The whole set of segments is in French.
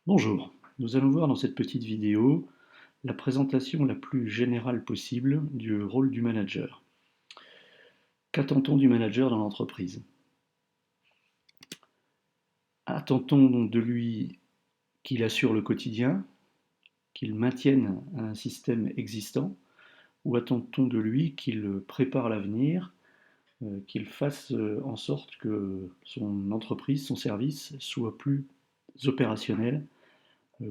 Bonjour, nous allons voir dans cette petite vidéo la présentation la plus générale possible du rôle du manager. Qu'attend-on du manager dans l'entreprise? Attend-on de lui qu'il assure le quotidien, qu'il maintienne un système existant, ou attend-on de lui qu'il prépare l'avenir, qu'il fasse en sorte que son entreprise, son service soit plus opérationnel,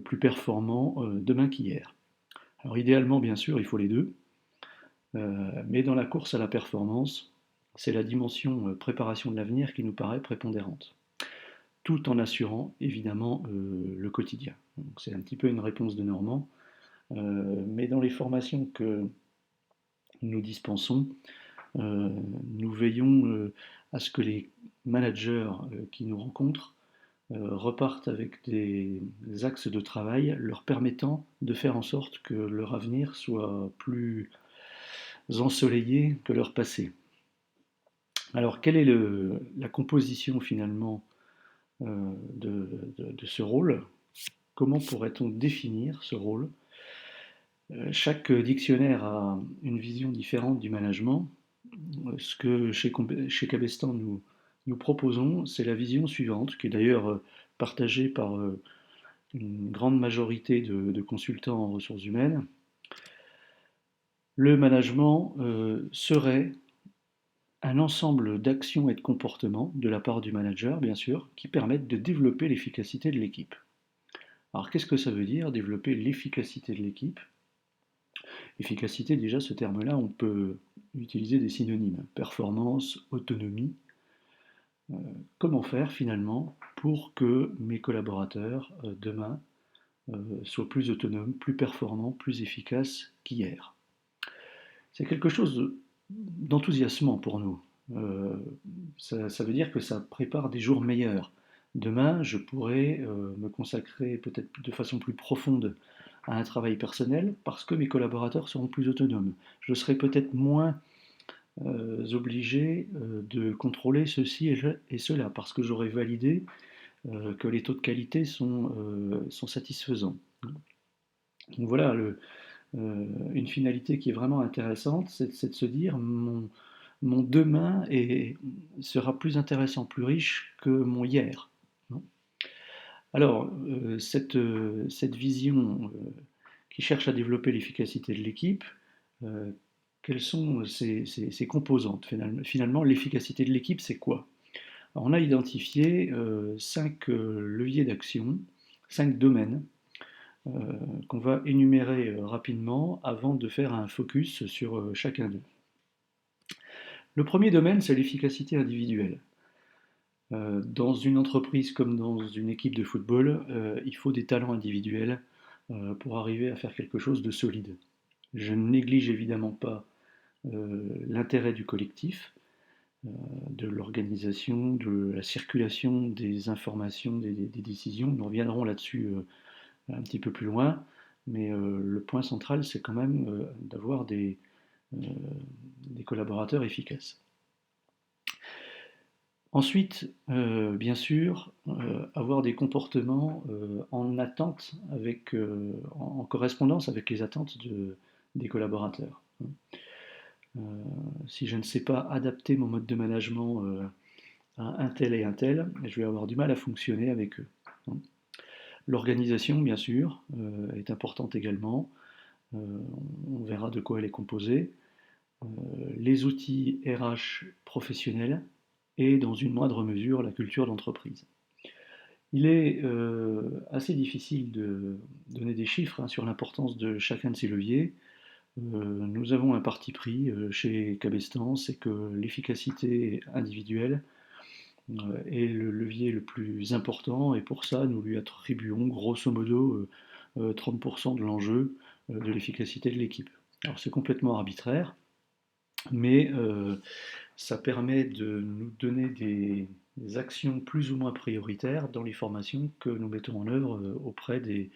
plus performant demain qu'hier? Alors idéalement, bien sûr, il faut les deux. Mais dans la course à la performance, c'est la dimension préparation de l'avenir qui nous paraît prépondérante, tout en assurant évidemment le quotidien. Donc, c'est un petit peu une réponse de Normand, mais dans les formations que nous dispensons, euh, nous veillons à ce que les managers qui nous rencontrent repartent avec des axes de travail leur permettant de faire en sorte que leur avenir soit plus ensoleillé que leur passé. Alors, quelle est la composition finalement de ce rôle? Comment pourrait-on définir ce rôle? Chaque dictionnaire a une vision différente du management. Ce que chez Cabestan nous proposons, c'est la vision suivante, qui est d'ailleurs partagée par une grande majorité de consultants en ressources humaines. Le management serait un ensemble d'actions et de comportements de la part du manager, bien sûr, qui permettent de développer l'efficacité de l'équipe. Alors qu'est-ce que ça veut dire, développer l'efficacité de l'équipe? Efficacité, déjà, ce terme-là, on peut utiliser des synonymes. Performance, autonomie. Comment faire finalement pour que mes collaborateurs, demain, soient plus autonomes, plus performants, plus efficaces qu'hier? C'est quelque chose d'enthousiasmant pour nous. Euh, ça veut dire que ça prépare des jours meilleurs. Demain, je pourrai me consacrer peut-être de façon plus profonde à un travail personnel parce que mes collaborateurs seront plus autonomes. Je serai peut-être moins obligé de contrôler ceci et cela parce que j'aurai validé que les taux de qualité sont satisfaisants. Donc voilà, une finalité qui est vraiment intéressante, c'est de se dire mon demain sera plus intéressant, plus riche que mon hier. Alors, cette vision qui cherche à développer l'efficacité de l'équipe, euh, quelles sont ses composantes finalement, l'efficacité de l'équipe, c'est quoi? Alors, on a identifié 5 leviers d'action, 5 domaines euh, qu'on va énumérer rapidement avant de faire un focus sur chacun d'eux. Le premier domaine, c'est l'efficacité individuelle. Dans une entreprise comme dans une équipe de football, il faut des talents individuels pour arriver à faire quelque chose de solide. Je ne néglige évidemment pas l'intérêt du collectif, de l'organisation, de la circulation des informations, des décisions. Nous reviendrons là-dessus un petit peu plus loin, mais le point central, c'est quand même d'avoir euh, des collaborateurs efficaces. Ensuite, bien sûr, avoir des comportements en attente en correspondance avec les attentes des collaborateurs. Euh, si je ne sais pas adapter mon mode de management à un tel et un tel, je vais avoir du mal à fonctionner avec eux. L'organisation, bien sûr, est importante également. Euh, on verra de quoi elle est composée. Les outils RH professionnels et, dans une moindre mesure, la culture d'entreprise. Il est assez difficile de donner des chiffres sur l'importance de chacun de ces leviers. Nous avons un parti pris chez Cabestan, c'est que l'efficacité individuelle est le levier le plus important et pour ça nous lui attribuons grosso modo 30% de l'enjeu de l'efficacité de l'équipe. Alors c'est complètement arbitraire, mais ça permet de nous donner des actions plus ou moins prioritaires dans les formations que nous mettons en œuvre auprès des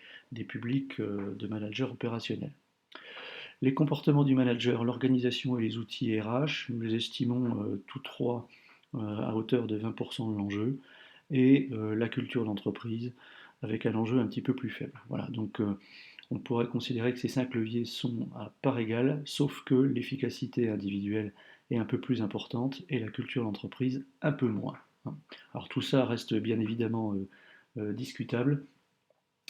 publics de managers opérationnels. Les comportements du manager, l'organisation et les outils RH, nous les estimons tous trois à hauteur de 20% de l'enjeu, et la culture d'entreprise avec un enjeu un petit peu plus faible. Voilà, donc on pourrait considérer que ces 5 leviers sont à part égale, sauf que l'efficacité individuelle est un peu plus importante et la culture d'entreprise un peu moins. Alors tout ça reste bien évidemment discutable,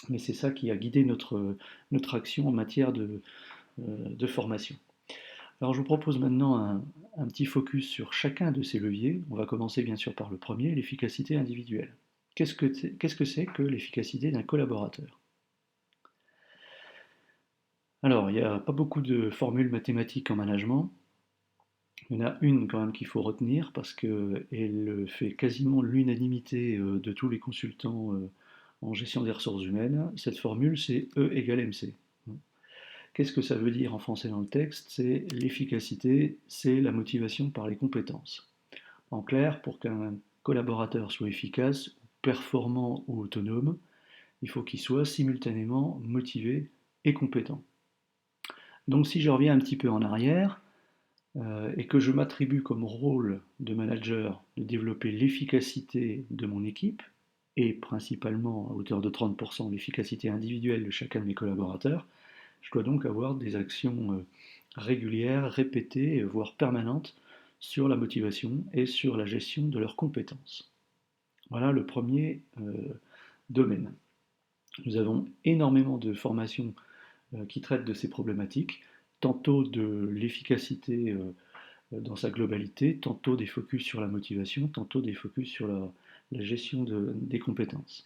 mais c'est ça qui a guidé notre action en matière de formation. Alors je vous propose maintenant un petit focus sur chacun de ces leviers. On va commencer bien sûr par le premier, l'efficacité individuelle. Qu'est-ce que c'est que l'efficacité d'un collaborateur? Alors, il n'y a pas beaucoup de formules mathématiques en management. Il y en a une quand même qu'il faut retenir parce qu'elle fait quasiment l'unanimité de tous les consultants en gestion des ressources humaines. Cette formule, c'est E égale MC. Qu'est-ce que ça veut dire en français dans le texte? C'est l'efficacité, c'est la motivation par les compétences. En clair, pour qu'un collaborateur soit efficace, performant ou autonome, il faut qu'il soit simultanément motivé et compétent. Donc si je reviens un petit peu en arrière, et que je m'attribue comme rôle de manager de développer l'efficacité de mon équipe, et principalement à hauteur de 30% l'efficacité individuelle de chacun de mes collaborateurs, je dois donc avoir des actions régulières, répétées, voire permanentes, sur la motivation et sur la gestion de leurs compétences. Voilà le premier domaine. Nous avons énormément de formations qui traitent de ces problématiques, tantôt de l'efficacité dans sa globalité, tantôt des focus sur la motivation, tantôt des focus sur la gestion des compétences.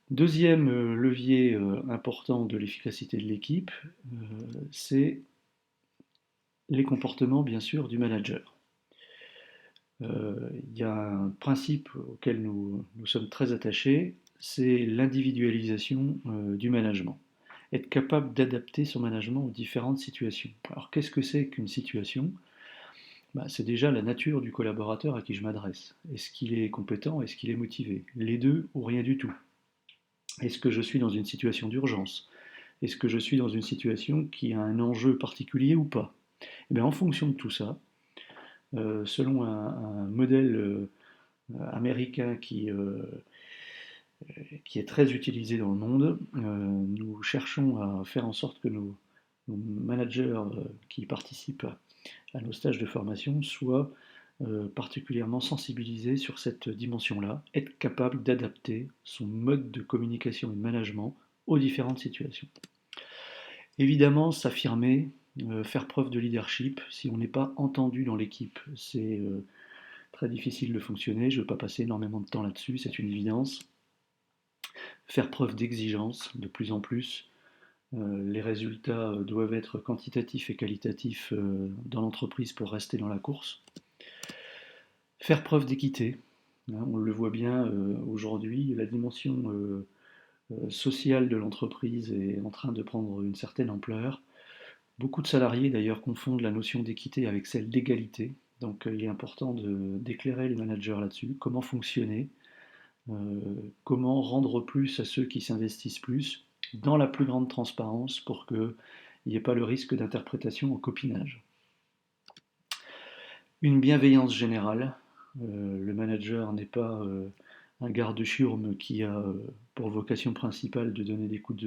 Deuxième levier important de l'efficacité de l'équipe, c'est les comportements bien sûr du manager. Il y a un principe auquel nous sommes très attachés, c'est l'individualisation du management. Être capable d'adapter son management aux différentes situations. Alors qu'est-ce que c'est qu'une situation? C'est déjà la nature du collaborateur à qui je m'adresse. Est-ce qu'il est compétent? Est-ce qu'il est motivé? Les deux ou rien du tout? Est-ce que je suis dans une situation d'urgence? Est-ce que je suis dans une situation qui a un enjeu particulier ou pas? Et bien, en fonction de tout ça, selon un modèle américain qui est très utilisé dans le monde, nous cherchons à faire en sorte que nos managers qui participent à nos stages de formation soient particulièrement sensibilisés sur cette dimension-là, être capable d'adapter son mode de communication et de management aux différentes situations. Évidemment, s'affirmer, faire preuve de leadership, si on n'est pas entendu dans l'équipe, c'est très difficile de fonctionner, je ne veux pas passer énormément de temps là-dessus, c'est une évidence. Faire preuve d'exigence de plus en plus, les résultats doivent être quantitatifs et qualitatifs dans l'entreprise pour rester dans la course. Faire preuve d'équité, on le voit bien aujourd'hui, la dimension sociale de l'entreprise est en train de prendre une certaine ampleur. Beaucoup de salariés d'ailleurs confondent la notion d'équité avec celle d'égalité, donc il est important d'éclairer les managers là-dessus, comment fonctionner, comment rendre plus à ceux qui s'investissent plus, dans la plus grande transparence pour qu'il n'y ait pas le risque d'interprétation en copinage. Une bienveillance générale, le manager n'est pas un garde-chiourme qui a pour vocation principale de donner des coups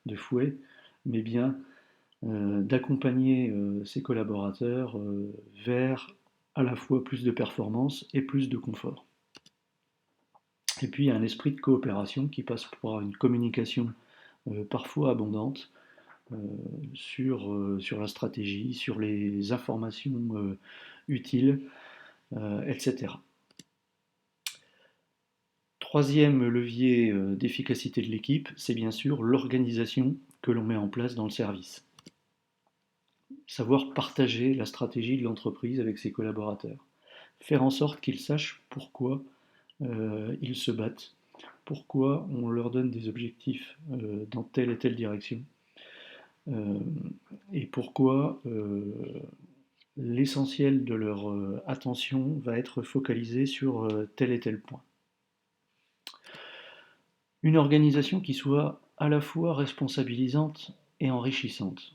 de fouet, mais bien d'accompagner ses collaborateurs vers à la fois plus de performance et plus de confort. Et puis il y a un esprit de coopération qui passe par une communication parfois abondante sur la stratégie, sur les informations utiles, etc. Troisième levier d'efficacité de l'équipe, c'est bien sûr l'organisation que l'on met en place dans le service. Savoir partager la stratégie de l'entreprise avec ses collaborateurs. Faire en sorte qu'ils sachent pourquoi ils se battent, pourquoi on leur donne des objectifs dans telle et telle direction, et pourquoi l'essentiel de leur attention va être focalisé sur tel et tel point. Une organisation qui soit à la fois responsabilisante et enrichissante.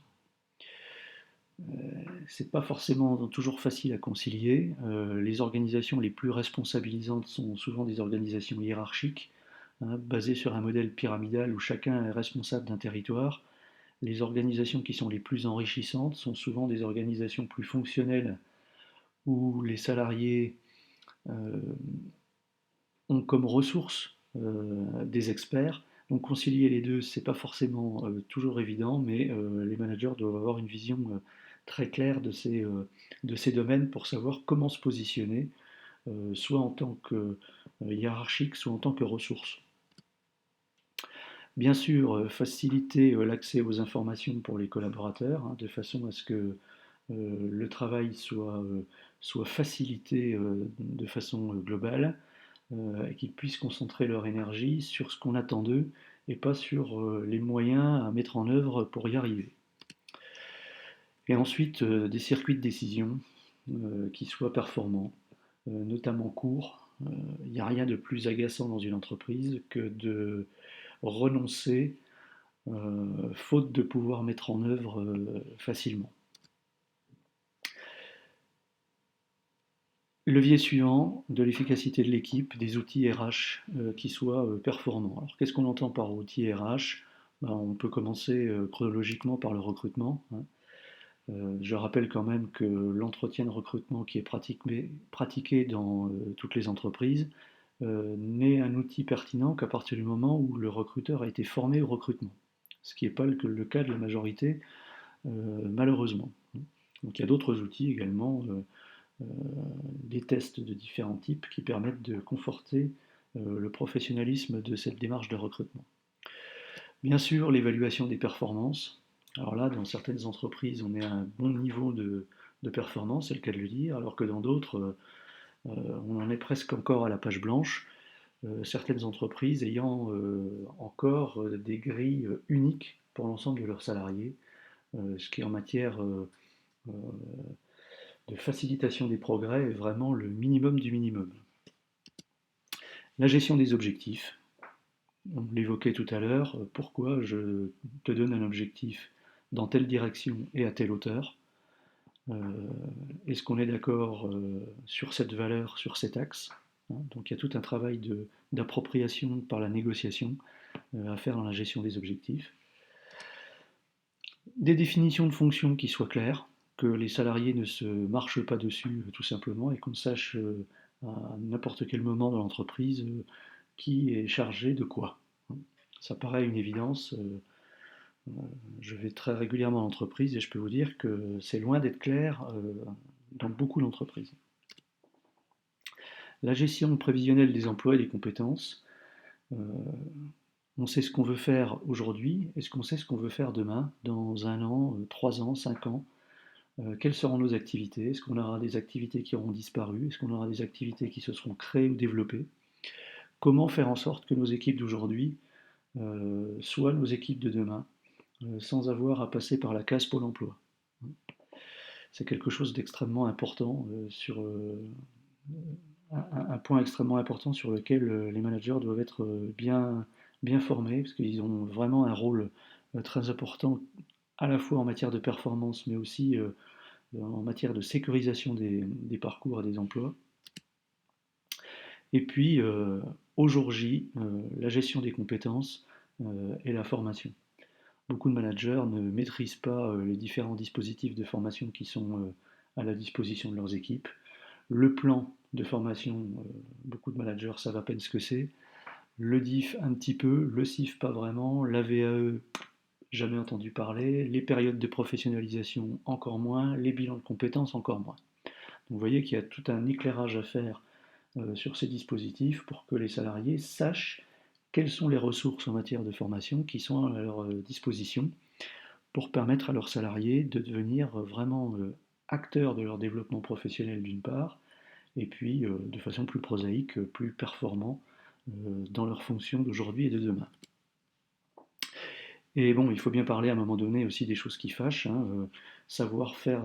C'est pas forcément toujours facile à concilier. Les organisations les plus responsabilisantes sont souvent des organisations hiérarchiques, hein, basé sur un modèle pyramidal où chacun est responsable d'un territoire. Les organisations qui sont les plus enrichissantes sont souvent des organisations plus fonctionnelles où les salariés euh, ont comme ressources des experts. Donc concilier les deux, c'est pas forcément toujours évident, mais les managers doivent avoir une vision très claire de ces domaines pour savoir comment se positionner, soit en tant que hiérarchique, soit en tant que ressource. Bien sûr, faciliter l'accès aux informations pour les collaborateurs, hein, de façon à ce que le travail soit facilité de façon globale, et qu'ils puissent concentrer leur énergie sur ce qu'on attend d'eux et pas sur les moyens à mettre en œuvre pour y arriver. Et ensuite, des circuits de décision qui soient performants, notamment courts. Il n'y a rien de plus agaçant dans une entreprise que de renoncer faute de pouvoir mettre en œuvre facilement. Levier suivant, de l'efficacité de l'équipe, des outils RH qui soient performants. Alors qu'est-ce qu'on entend par outils RH? Ben, on peut commencer chronologiquement par le recrutement, hein. Je rappelle quand même que l'entretien de recrutement qui est pratiqué dans toutes les entreprises n'est un outil pertinent qu'à partir du moment où le recruteur a été formé au recrutement, ce qui n'est pas le cas de la majorité, malheureusement. Donc il y a d'autres outils également, des tests de différents types qui permettent de conforter le professionnalisme de cette démarche de recrutement. Bien sûr, l'évaluation des performances. Alors là, dans certaines entreprises, on est à un bon niveau de performance, c'est le cas de le dire, alors que dans d'autres, on en est presque encore à la page blanche. Certaines entreprises ayant encore des grilles uniques pour l'ensemble de leurs salariés, ce qui en matière de facilitation des progrès est vraiment le minimum du minimum. La gestion des objectifs, on l'évoquait tout à l'heure, pourquoi je te donne un objectif dans telle direction et à telle hauteur. Est-ce qu'on est d'accord sur cette valeur, sur cet axe, hein? Donc il y a tout un travail d'appropriation par la négociation à faire dans la gestion des objectifs. Des définitions de fonctions qui soient claires, que les salariés ne se marchent pas dessus tout simplement et qu'on sache à n'importe quel moment dans l'entreprise qui est chargé de quoi. Ça paraît une évidence. Je vais très régulièrement en entreprise et je peux vous dire que c'est loin d'être clair dans beaucoup d'entreprises. La gestion prévisionnelle des emplois et des compétences. On sait ce qu'on veut faire aujourd'hui. Est-ce qu'on sait ce qu'on veut faire demain, dans 1 an, 3 ans, 5 ans? Quelles seront nos activités? Est-ce qu'on aura des activités qui auront disparu? Est-ce qu'on aura des activités qui se seront créées ou développées? Comment faire en sorte que nos équipes d'aujourd'hui soient nos équipes de demain, sans avoir à passer par la case Pôle emploi? C'est quelque chose d'extrêmement important, un point extrêmement important sur lequel les managers doivent être bien formés, parce qu'ils ont vraiment un rôle très important à la fois en matière de performance, mais aussi en matière de sécurisation des parcours et des emplois. Et puis, au jour J, la gestion des compétences et la formation. Beaucoup de managers ne maîtrisent pas les différents dispositifs de formation qui sont à la disposition de leurs équipes. Le plan de formation, beaucoup de managers savent à peine ce que c'est. Le DIF un petit peu, le CIF pas vraiment, la VAE jamais entendu parler, les périodes de professionnalisation encore moins, les bilans de compétences encore moins. Donc vous voyez qu'il y a tout un éclairage à faire sur ces dispositifs pour que les salariés sachent quelles sont les ressources en matière de formation qui sont à leur disposition pour permettre à leurs salariés de devenir vraiment acteurs de leur développement professionnel d'une part, et puis de façon plus prosaïque, plus performants dans leurs fonctions d'aujourd'hui et de demain. Et bon, il faut bien parler à un moment donné aussi des choses qui fâchent, hein, savoir faire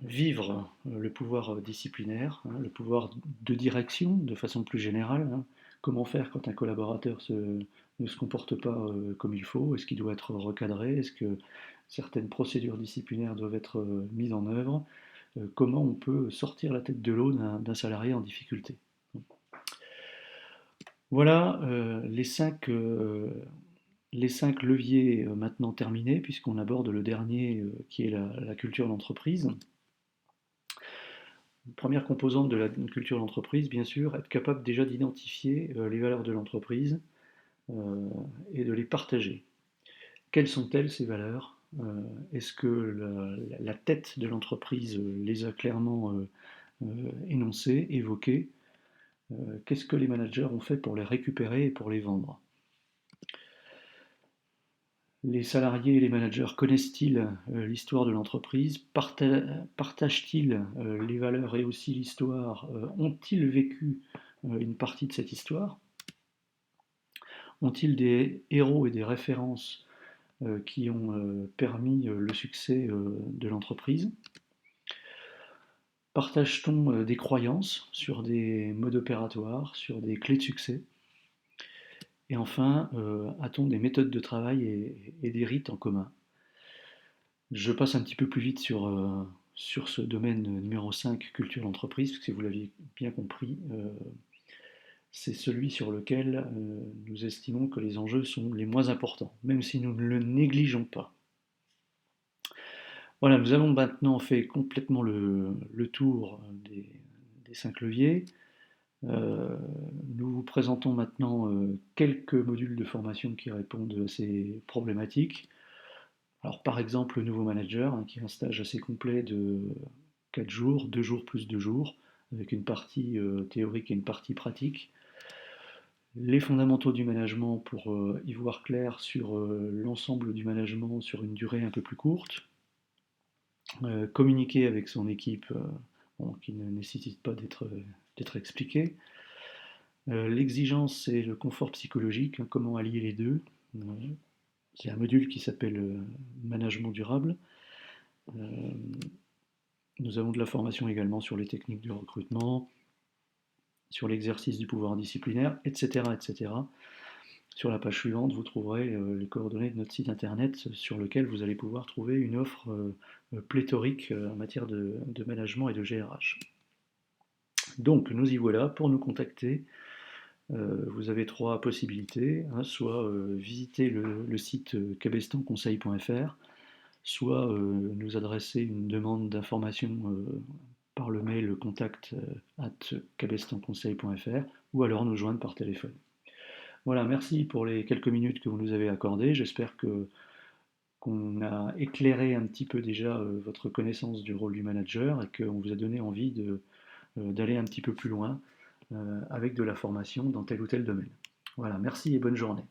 vivre le pouvoir disciplinaire, hein, le pouvoir de direction de façon plus générale, hein. Comment faire quand un collaborateur ne se comporte pas comme il faut? Est-ce qu'il doit être recadré? Est-ce que certaines procédures disciplinaires doivent être mises en œuvre? Comment on peut sortir la tête de l'eau d'un salarié en difficulté? Voilà les 5 leviers maintenant terminés, puisqu'on aborde le dernier qui est la culture d'entreprise. Première composante de la culture d'entreprise, bien sûr, être capable déjà d'identifier les valeurs de l'entreprise euh, et de les partager. Quelles sont-elles ces valeurs? Est-ce que la tête de l'entreprise les a clairement énoncées, évoquées? Qu'est-ce que les managers ont fait pour les récupérer et pour les vendre? Les salariés et les managers connaissent-ils l'histoire de l'entreprise? Partagent-ils les valeurs et aussi l'histoire? Ont-ils vécu une partie de cette histoire? Ont-ils des héros et des références qui ont permis le succès de l'entreprise? Partage-t-on des croyances sur des modes opératoires, sur des clés de succès? Et enfin, a-t-on des méthodes de travail et des rites en commun? Je passe un petit peu plus vite sur ce domaine numéro 5, culture d'entreprise, parce que vous l'aviez bien compris, c'est celui sur lequel nous estimons que les enjeux sont les moins importants, même si nous ne le négligeons pas. Voilà, nous avons maintenant fait complètement le tour des 5 leviers. Euh, Nous vous présentons maintenant quelques modules de formation qui répondent à ces problématiques. Alors par exemple le nouveau manager, hein, qui est un stage assez complet de 4 jours, 2 jours plus 2 jours, avec une partie théorique et une partie pratique. Les fondamentaux du management pour y voir clair sur l'ensemble du management sur une durée un peu plus courte. Communiquer avec son équipe bon, qui ne nécessite pas d'être expliqué. L'exigence et le confort psychologique, hein, comment allier les deux. C'est un module qui s'appelle Management durable. Euh, Nous avons de la formation également sur les techniques du recrutement, sur l'exercice du pouvoir disciplinaire, etc., etc. Sur la page suivante, vous trouverez les coordonnées de notre site internet sur lequel vous allez pouvoir trouver une offre pléthorique en matière de management et de GRH. Donc, nous y voilà. Pour nous contacter, vous avez 3 possibilités, hein, soit visiter le site cabestanconseil.fr, soit nous adresser une demande d'information par le mail contact @cabestanconseil.fr, ou alors nous joindre par téléphone. Voilà, merci pour les quelques minutes que vous nous avez accordées. J'espère qu'on a éclairé un petit peu déjà votre connaissance du rôle du manager et qu'on vous a donné envie d'aller un petit peu plus loin avec de la formation dans tel ou tel domaine. Voilà, merci et bonne journée.